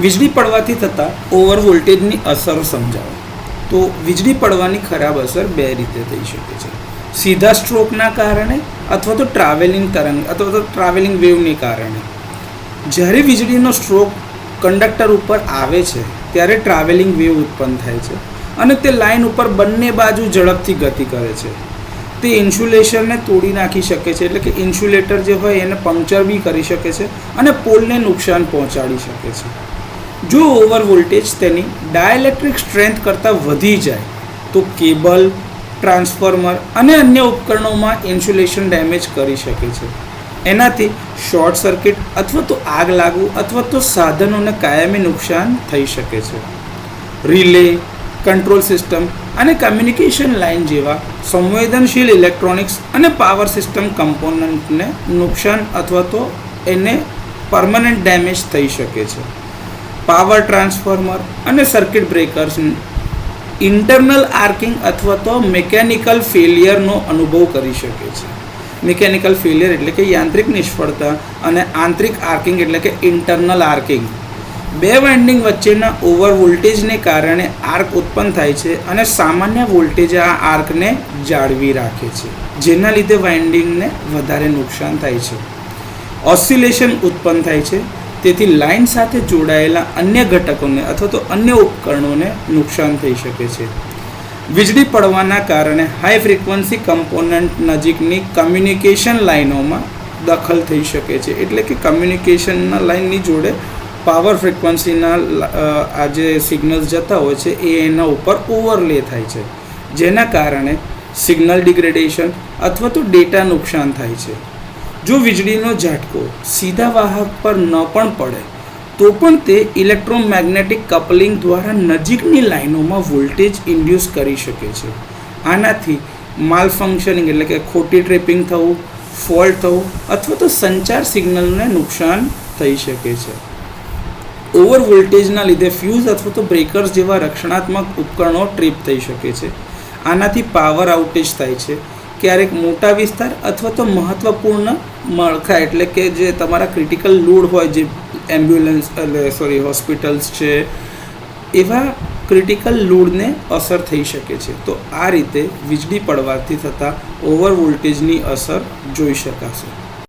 વીજળી પડવાથી થતા ઓવર વોલ્ટેજની અસરો સમજાવો. તો વીજળી પડવાની ખરાબ અસર બે રીતે થઈ શકે છે. સીધા સ્ટ્રોકના કારણે અથવા તો ટ્રાવેલિંગ તરંગ અથવા તો ટ્રાવેલિંગ વેવને કારણે. જ્યારે વીજળીનો સ્ટ્રોક કંડક્ટર ઉપર આવે છે ત્યારે ટ્રાવેલિંગ વેવ ઉત્પન્ન થાય છે અને તે લાઇન ઉપર બંને બાજુ ઝડપથી ગતિ કરે છે. તે ઇન્સ્યુલેશનને તોડી નાખી શકે છે, એટલે કે ઇન્સ્યુલેટર જે હોય એને પંક્ચર બી કરી શકે છે અને પોલને નુકસાન પહોંચાડી શકે છે. જો ઓવર વોલ્ટેજ તેની ડાયઇલેક્ટ્રિક સ્ટ્રેન્થ કરતાં વધી જાય તો કેબલ, ટ્રાન્સફોર્મર અને અન્ય ઉપકરણોમાં ઇન્સ્યુલેશન ડેમેજ કરી શકે છે. એનાથી શોર્ટ સર્કિટ અથવા તો આગ લાગવું અથવા તો સાધનોને કાયમી નુકસાન થઈ શકે છે. રિલે, કંટ્રોલ સિસ્ટમ અને કમ્યુનિકેશન લાઇન જેવા સંવેદનશીલ ઇલેક્ટ્રોનિક્સ અને પાવર સિસ્ટમ કમ્પોનન્ટને નુકસાન અથવા તો એને પરમનન્ટ ડેમેજ થઈ શકે છે. પાવર ટ્રાન્સફોર્મર અને સર્કિટ બ્રેકર્સ ઇન્ટરનલ આર્કિંગ અથવા તો મિકેનિકલ ફેલિયરનો અનુભવ કરી શકે છે. મિકેનિકલ ફેલિયર એટલે કે યાંત્રિક નિષ્ફળતા અને આંતરિક આર્કિંગ એટલે કે ઇન્ટરનલ આર્કિંગ. બે વાઇન્ડિંગ વચ્ચેના ઓવર વોલ્ટેજને કારણે આર્ક ઉત્પન્ન થાય છે અને સામાન્ય વોલ્ટેજ આ આર્કને જાળવી રાખે છે, જેના લીધે વાઇન્ડિંગને વધારે નુકસાન થાય છે. ઓસિલેશન ઉત્પન્ન થાય છે, તેથી લાઇન સાથે જોડાયેલા અન્ય ઘટકોને અથવા તો અન્ય ઉપકરણોને નુકસાન થઈ શકે છે. વીજળી પડવાના કારણે હાઈ ફ્રીક્વન્સી કમ્પોનન્ટ નજીકની કમ્યુનિકેશન લાઇનોમાં દખલ થઈ શકે છે, એટલે કે કમ્યુનિકેશનના લાઇનની જોડે પાવર ફ્રીક્વન્સીના આ જે સિગ્નલ્સ જતા હોય છે એ એના ઉપર ઓવરલે થાય છે, જેના કારણે સિગ્નલ ડિગ્રેડેશન અથવા તો ડેટા નુકસાન થાય છે. જો વીજળીનો ઝાટકો સીધા વાહક પર ન પણ પડે તો પણ તે ઇલેક્ટ્રોમેગ્નેટિક કપલિંગ દ્વારા નજીકની લાઇનોમાં વોલ્ટેજ ઇન્ડ્યુસ કરી શકે છે. આનાથી માલ ફંક્શનિંગ એટલે કે ખોટી ટ્રિપિંગ થવું, ફોલ્ટ થવું અથવા તો સંચાર સિગ્નલને નુકસાન થઈ શકે છે. ઓવર વોલ્ટેજના લીધે ફ્યુઝ અથવા તો બ્રેકર્સ જેવા રક્ષણાત્મક ઉપકરણો ટ્રીપ થઈ શકે છે. આનાથી પાવર આઉટેજ થાય છે. ક્યારેક મોટા વિસ્તાર અથવા તો મહત્ત્વપૂર્ણ માળખા એટલે કે જે તમારા ક્રિટિકલ લોડ હોય, જે એમ્બ્યુલન્સ હોસ્પિટલ્સ છે, એવા ક્રિટિકલ લોડને અસર થઈ શકે છે. તો આ રીતે વીજળી પડવાથી થતા ઓવર વોલ્ટેજની અસર જોઈ શકાશે.